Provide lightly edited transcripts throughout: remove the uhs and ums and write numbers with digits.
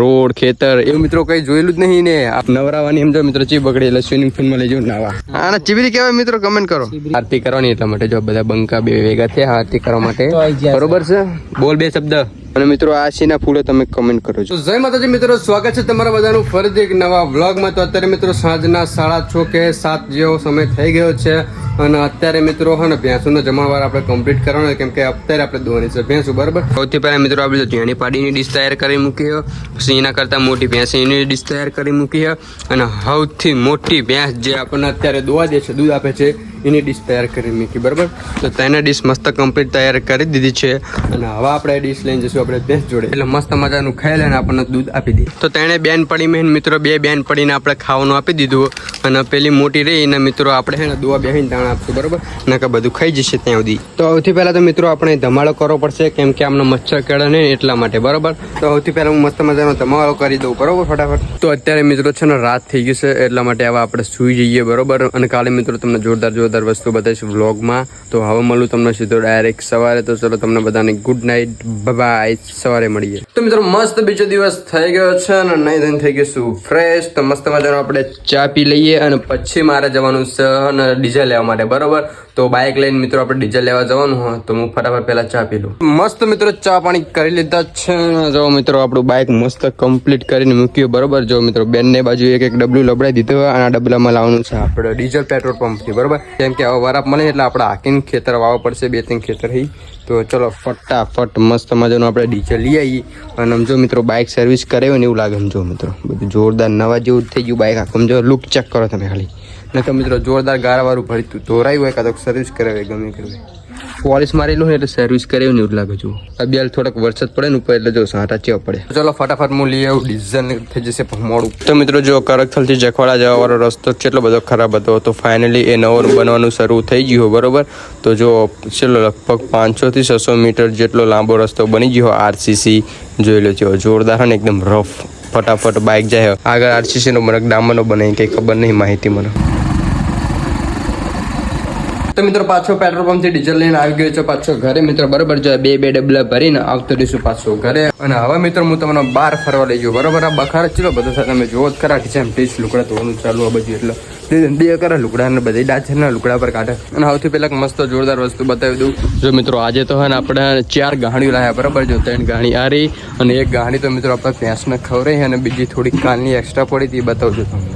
Road ખેતર એવું મિત્રો કઈ જોયેલું જ નહીં ને આપ નવરાવાની એમ જો મિત્રો ચી બગડે એટલે સ્વિમિંગ પૂલ માં લઈ જવું નાવા આને ચીબરી કહેવાય મિત્રો કમેન્ટ કરો આરતી કરવાની એટલા માટે જો બધા બંકા બે ભેગા થયા આરતી કરવા માટે બરોબર છે બોલ બે શબ્દ અને મિત્રો આ સીના ફૂલે તમે કમેન્ટ કરો છો જય માતાજી મિત્રો સ્વાગત છે તમારા બધાનું ફરીથી એક નવા વ્લોગમાં તો અત્યારે મિત્રો સાંજના 6:30 કે 7 જેવો સમય થઈ ગયો છે અને અત્યારે મિત્રો હે ને ભેંસુનો જમણવાર આપણે કમ્પ્લીટ કરવાનો કેમ કે અત્યારે આપણે દોવાની છે ભેંસુ બરાબર સૌથી પહેલા મિત્રો આપણે ઝીણી પાડીની ડીશ તૈયાર કરી મૂકી પછી એના કરતાં મોટી ભેંસ એની ડીશ તૈયાર કરી મૂકી અને સૌથી મોટી ભેંસ જે આપણને અત્યારે દોવા દે છે દૂધ આપે છે એની ડીશ તૈયાર કરી મૂકી બરાબર તો તેના ડીશ મસ્ત કમ્પ્લીટ તૈયાર કરી દીધી છે અને હવે આપણે ડીશ લઈને જઈશું આપણે ભેંસ જોડે એટલે મસ્ત મજાનું ખાઈ લઈને આપણને દૂધ આપી દે તો તેણે બેન પડી મેં મિત્રો બે બેન પડીને આપણે ખાવાનું આપી દીધું અને પેલી મોટી રહી એના મિત્રો આપણે હે ને દોવા બેહીને દાણા આપશું બરાબર નકા બધું ખાઈ જશે ત્યાં સુધી તો સૌથી પહેલા તો મિત્રો આપણે ધમાડો કરવો પડશે કેમ કે આમને મચ્છર કેળે નહીં એટલા માટે બરાબર તો સૌથી પહેલા હું મસ્ત મજાનો ધમાડો કરી દઉં બરાબર ફટાફટ તો અત્યારે મિત્રો છે ને રાત થઈ ગઈ છે એટલા માટે હવે આપણે સૂઈ જઈએ બરાબર અને કાલે મિત્રો તમને જોરદાર વસ્તુ બતાવીશું વ્લોગમાં તો હવે મળું તમને સીધો ડાયરેક્ટ સવારે તો ચલો તમને બધાને ગુડ નાઇટ બાય સવારે મળીએ તો મિત્રો મસ્ત બીજો દિવસ થઈ ગયો છે અને નહીં ધન થઈ ગયું ફ્રેશ તો મસ્ત મજાનો આપણે ચા પી લઈએ અને પછી મારે જવાનું છે અને ડીઝલ લેવા માટે બરોબર તો બાઇક લઈને મિત્રો આપણે ડીઝલ લેવા જવાનું હોય તો હું ફટાફટ પહેલા ચા પી લઉં મસ્ત મિત્રો ચા પાણી કરી લીધા છે જો મિત્રો આપણું બાઇક મસ્ત કમ્પ્લીટ કરીને મૂક્યું બરોબર જો મિત્રો બેનને બાજુ એક ડબલું લબડાઈ દીધું અને આ ડબલામાં લાવવાનું છે આપણે ડીઝલ પેટ્રોલ પંપથી બરોબર કેમ કે હવે વરાપ મળે એટલે આપણે હાકીને ખેતર વાવવા પડશે 2-3 ખેતર હી તો ચલો ફટાફટ મસ્ત મજાનું આપણે ડીઝલ લઈ આવીએ અને સમજો મિત્રો બાઇક સર્વિસ કરાવ્યો ને એવું લાગે સમજો મિત્રો બધું જોરદાર નવા જેવું થઈ ગયું બાઇક આખું સમજો લુક ચેક કરો તમે ખાલી ને તો મિત્રો જોરદાર ગારાવાળું ભરી ધોરાયું હોય કાં તો સર્વિસ કરાવે ગમે કરવે પોલિશ મારેલું હોય એટલે સર્વિસ કરાવ્યું ને એવું લાગે જો અબિયાલ થોડોક વરસાદ પડે ને ઉપર એટલે જો સાંટા ચેવ પડે ચલો ફટાફટ હું લઈ આવું ડીઝલ થઈ જશે મોડું તો મિત્રો જો કરકથલથી જખવાડા જવાવાળો રસ્તો કેટલો બધો ખરાબ હતો તો ફાઇનલી એ નવો બનવાનું શરૂ થઈ ગયું બરોબર તો જો ચલો લગભગ 500 થી 600 મીટર જેટલો લાંબો રસ્તો બની ગયો આરસીસી જોઈ લો છો જોરદાર ને એકદમ રફ ફટાફટ બાઇક જાય આગળ આરસીસી નો મને ડામરનો બને કંઈ ખબર નહીં માહિતી મને તો મિત્રો પાછો પેટ્રોલ પંપ થી ડીઝલ લઈને આવી ગયો છે પાછો ઘરે મિત્રો બરોબર જો બે ડબલા ભરીને આવતો રહીશું પાછો ઘરે અને હવે મિત્રો હું તમને બહાર ફરવા લઈ જાઉં બરોબર આ બખાર ચલો બધું સાથે તમે જોવો જ ખરા કે જેમ ટીચ લુકડા ધોવાનું ચાલુ આ બધું એટલે બે કરે લુકડા ને બધી ડાચરના લુકડા પર કાઢે અને સૌથી પહેલા મસ્ત જોરદાર વસ્તુ બતાવી દઉં જો મિત્રો આજે તો હે ને આપણે 4 ગાંડીઓ લાવ્યા બરાબર જો 3 ગાંડી આ રહી અને એક ગાંડી તો મિત્રો આપણે ભેંસને ખવડાવી અને બીજી થોડી કાલની એક્સ્ટ્રા પડી હતી બતાવજો તમને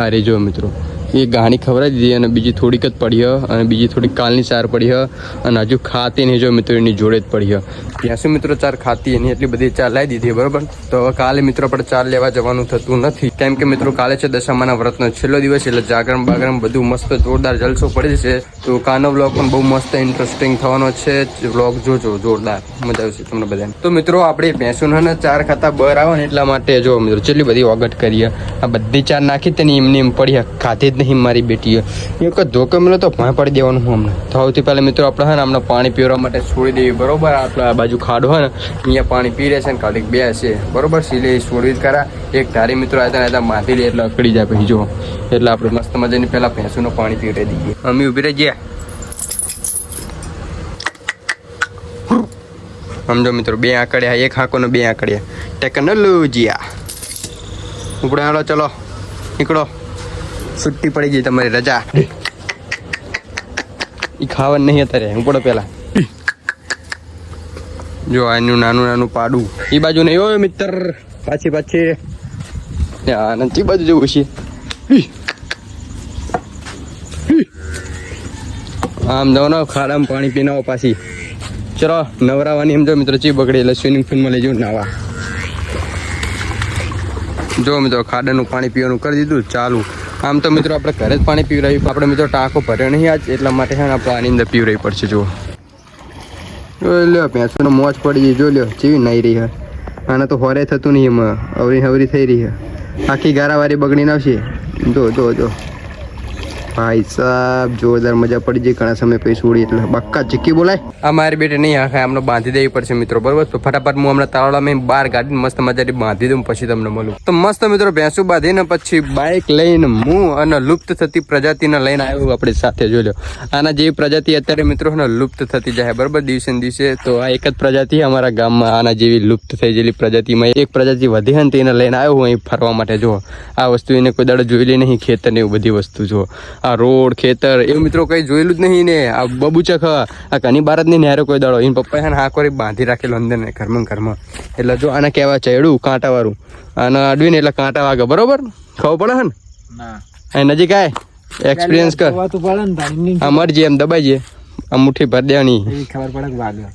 આ રહી જો મિત્રો એ ગાણી ખવડાવી દીધી અને બીજી થોડીક જ પડી અને બીજી થોડીક કાલની 4 પડી અને હજુ ખાતી નહીં જો મિત્રો એની જોડે જ પડી ત્યાંસી મિત્રો 4 ખાતી એની એટલી બધી 4 લાવી દીધી બરાબર તો હવે કાલે મિત્રો આપણે 4 લેવા જવાનું થતું નથી કેમ કે મિત્રો કાલે છે દશામાના વ્રતનો છેલ્લો દિવસ એટલે જાગરણ બાગરણ બધું મસ્ત જોરદાર જલસો પડે છે તો કાનો વ્લોગ પણ બહુ મસ્ત ઇન્ટરેસ્ટિંગ થવાનો છે વ્લોગ જોજો જોરદાર મજા આવશે તમને બધાને તો મિત્રો આપણે ભેંસોના 4 ખાતા બહાર આવે ને એટલા માટે જો મિત્રો કેટલી બધી ઓગટ કરીએ આ બધી 4 નાખી તેની એમની એમ પડી ખાતી જ નહીં મારી બેટી એક ધોકો મળે તો ભાઈ પડી દેવાનું હું અમને સૌથી પહેલા મિત્રો આપણે હે ને અમને પાણી પીવા માટે છોડી દઈએ બરોબર આપણે આ બાજુ ખાડો હોય ને અહીંયા પાણી પી રહેશે ને કાઢી બે છે બરોબર સીલે છોડવી જ કરા એક ધારી મિત્રો આવ્યા માથી લે એટલે અકડી જાય પછી જો એટલે આપણે મસ્ત મજાની પહેલા ભેંસુનું પાણી પીવડાવી દઈએ અમે ઉભી રહી ગયા સમજો મિત્રો 2 આંકડ્યા એક હાંકોનો 2 આંકડ્યા ટેકનોલોજીયા ઉપડે હાલો ચલો નીકળો છુટ્ટી પડી ગઈ તમારી રજા એ ખાવાનું નહીં અત્યારે ઉપડો પેલા જો આનું નાનું પાડું એ બાજુ નહીં હોય મિત્ર પાછી નથી બાજુ જવું છે આમ જાઓ ને ખાડામાં પાણી પીને આવો પાછી ચલો નવરાવાની એમ જો મિત્રો ચી બગડે એટલે સ્વિમિંગ પૂલમાં લઈ જવું નાવા જો મિત્રો ખાડાનું પાણી પીવાનું કરી દીધું ચાલુ આમ તો મિત્રો આપણે ઘરે જ પાણી પીવડાવ્યું આપણે મિત્રો ટાંકો ભર્યો નહીં આજ એટલા માટે છે ને આપણે આની અંદર પીવડાવી પડશે જુઓ લ્યો ભેંસોનો મોજ પડી ગઈ જો લ્યો જેવી નાઈ રહી આને તો હોરે થતું નહીં એમાં હવરી થઈ રહી આખી ગારાવારી બગડીને આવશે જો ભાઈ સાહેબ જોરદાર મજા પડી જાય ઘણા સમય પછી છોડી એટલે બક્કા ચીકી બોલાય. આ મારી બેટે નહીં આખા આમને બાંધી દેવી પડશે મિત્રો, બરોબર? તો ફટાફટ હું હમણાં તાળામાં બહાર ગાડી મસ્ત મજાથી બાંધી દઉં પછી તમને મળું. તો મસ્ત મિત્રો ભેંસું બાંધીને પછી બાઇક લઈને હું અને લુપ્ત થતી પ્રજાતિને લઈને આવ્યો આપણી સાથે. જોઈ લો આના જેવી પ્રજાતિ અત્યારે મિત્રો લુપ્ત થતી જાય, બરોબર? દિવસે ને દિવસે. તો આ એક જ પ્રજાતિ અમારા ગામમાં આના જેવી લુપ્ત થઈ ગયેલી પ્રજાતિમાં એક પ્રજાતિ વધી ને તેને લઈને આવ્યો હું અહીં ફરવા માટે. જો આ વસ્તુ એને કોઈ દાડો જોયેલી નહીં, ખેતર ને એવું બધી વસ્તુ. જો આ રોડ ખેતર એવું મિત્રો કઈ જોયેલું જ નહીં ને. આ બબુચક આ ઘણી બાર જ નહીં નેરો કોઈ દાડો. એને પપ્પાએ હા કરી બાંધી રાખેલો અંદર ને ઘરમાં. એટલે જો આને કહેવાય ચેડું કાંટા વાળું. આને અડવી ને એટલે કાંટા વાગે, બરોબર? ખબર પડે હે ને? નજીક આય એક્સપિરિયન્સ કર. આ મરજી એમ દબાઈ જાય, આ મુઠ્ઠી ભર દેવાની, ખબર પડે વાગે.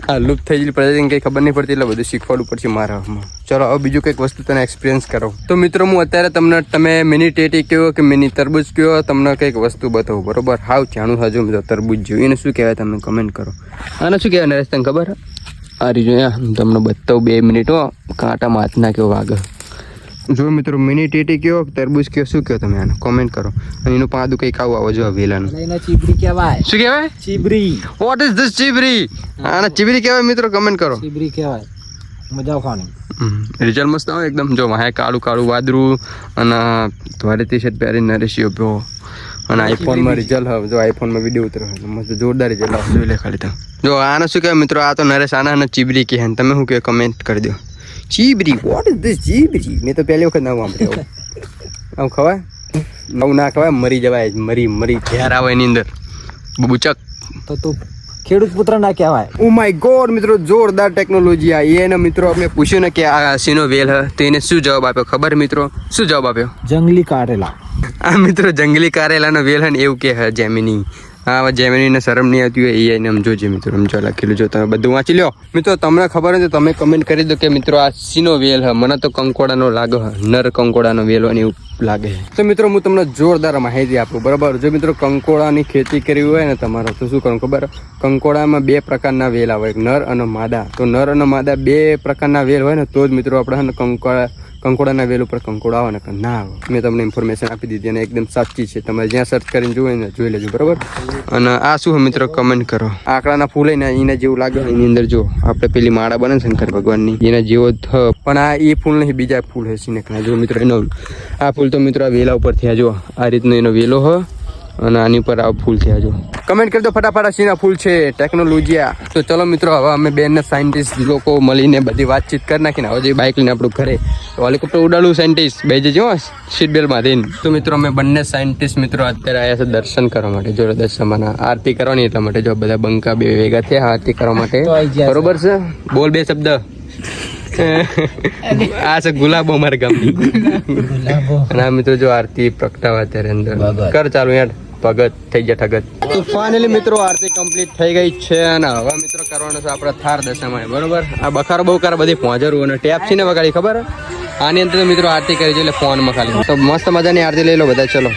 હા લુપ્ત થઈ ગયેલી પ્રજાતિને કંઈ ખબર નહીં પડતી એટલે બધું શીખવાડવું પડશે મારા. ચલો હવે બીજું કંઈક વસ્તુ તને એક્સપિરિયન્સ કરો. તો મિત્રો હું અત્યારે તમે મિની ટેટી કહો કે મિની તરબૂચ કહો, તમને કંઈક વસ્તુ બતાવું, બરોબર? હાવ જાણું હજુ મિત્રો તરબૂચ જેવું. એને શું કહેવાય તમે કમેન્ટ કરો. આને શું કહેવાય નરેશ, તને ખબર? આ રીજો તમને બતાવું 2 મિનિટ. કાંટામાં હાથ નાખ્યો વાગે. જો મિત્રો મિની ટેટી કયો તરબૂચ કયો શું કયો તમે આને કોમેન્ટ કરો. અને એનું પાદું કંઈક આવું આવો જો વેલાનું. ચીબરી કહેવાય. શું કહેવાય? ચીબરી. વોટ ઇઝ ધીસ ચીબરી? આને ચીબરી કહેવાય મિત્રો, કમેન્ટ કરો. ચીબરી કહેવાય. મજા ખાવાની. રિઝલ્ટ મસ્ત આવે એકદમ. જો વાહે કાળું કાળું વાદરું અને તમારે ટી શર્ટ પહેરી નરેશિયો પો અને આઈફોનમાં રિઝલ્ટ હવે જો આઈફોનમાં વિડીયો ઉતરો મસ્ત જોરદાર રિઝલ્ટ આવે. જોઈ લે ખાલી તો. જો આને શું કહેવાય મિત્રો? આ તો નરેશ આના ચીબરી કહે. તમે શું કહો કમેન્ટ કરી દો. ચીબરી, વોટ ઇઝ ધીસ ચીબરી? મેં તો પહેલી વખત ના વાપર્યું. આમ ખવાય? આવું ના ખવાય, મરી જવાય. મરી ઝેર આવે એની અંદર. બબુચક તો તું ખેડૂત પુત્ર ના કહેવાય. ઓ માય ગોડ મિત્રો, જોરદાર ટેકનોલોજી આ. એને મિત્રો અમે પૂછ્યું ને કે આ સીનો વેલ હ, તો એને શું જવાબ આપ્યો ખબર મિત્રો? શું જવાબ આપ્યો? જંગલી કારેલા. આ મિત્રો જંગલી કારેલાનો વેલ હે ને એવું કે જેમિની. હા જેમિનીને શરમ નહીં આવતી હોય એ આમ જોજે મિત્રો. એમ જો લખેલું જો તમે બધું વાંચી લો. મિત્રો તમને ખબર હોય તો તમે કમેન્ટ કરી દો કે મિત્રો આ સીનો વેલ હ. મને તો કંકોડાનો લાગે હ, નર કંકોડાનો વેલ હોય ને એવું લાગે છે. તો મિત્રો હું તમને જોરદાર માહિતી આપું, બરાબર? જો મિત્રો કંકોડાની ખેતી કરવી હોય ને તમારે તો શું કરવું ખબર? કંકોડામાં 2 પ્રકારના વેલ આવે, એક નર અને માદા. તો નર અને માદા 2 પ્રકારના વેલ હોય ને તો જ મિત્રો આપણે કંકોડાના વેલ ઉપર કંકોડા આવે ને ના આવે. મેં તમને ઇન્ફોર્મેશન આપી દીધી અને એકદમ સાચી છે. તમે જ્યાં સર્ચ કરીને જોઈ ને જોઈ લેજો, બરાબર? અને આ શું મિત્રો કમેન્ટ કરો. આંકડાના ફૂલ હોય ને એના જેવું લાગે એની અંદર જો આપણે પેલી માળા બને શંકર ભગવાનની એના જેવો પણ આ એ ફૂલ નહીં, બીજા ફૂલ હે સિનેકના. જો મિત્રો એનો આ ફૂલ તો મિત્રો આ વેલા ઉપર થયા. જો આ રીતનો એનો વેલો હ અને આની ઉપર આ ફૂલ થયા. જો કમેન્ટ કરી દો ફટાફટ આ સીના ફૂલ છે ટેકનોલોજી આ. તો ચલો મિત્રો હવે અમે બેનને સાયન્ટિસ્ટ લોકો મળીને બધી વાતચીત કરી નાખીને હવે જે બાઇક લઈને આપણું ઘરે હેલિકોપ્ટર ઉડાડું સાયન્ટિસ્ટ બે જજો સીટ બેલ્ટ બાંધીને. તો મિત્રો અમે બંને સાયન્ટિસ્ટ મિત્રો અત્યારે આવ્યા છે દર્શન કરવા માટે. જો દર્શનમાં આરતી કરવાની એટલા માટે જો બધા બંકા બે ભેગા થયા આરતી કરવા માટે, બરોબર છે? બોલ 2 શબ્દ. આ છે ગુલાબો અમારા ગામની. અને આ મિત્રો જો આરતી પ્રગટાવા અત્યારે અંદર કર ચાલુ યાર. ભગત થઈ ગયા ઠગત. તો ફાઇનલી મિત્રો આરતી કમ્પ્લીટ થઈ ગઈ છે અને હવે મિત્રો કરવાનો છે આપણે થાર દશામાં, બરોબર? આ બખારો બહુ બધી પહોંચરું અને ટેપ છે ને વગાડી ખબર? આની અંદર મિત્રો આરતી કરી છે એટલે ફોનમાં ખાલી. તો મસ્ત મજાની આરતી લઈ લો બધા, ચલો.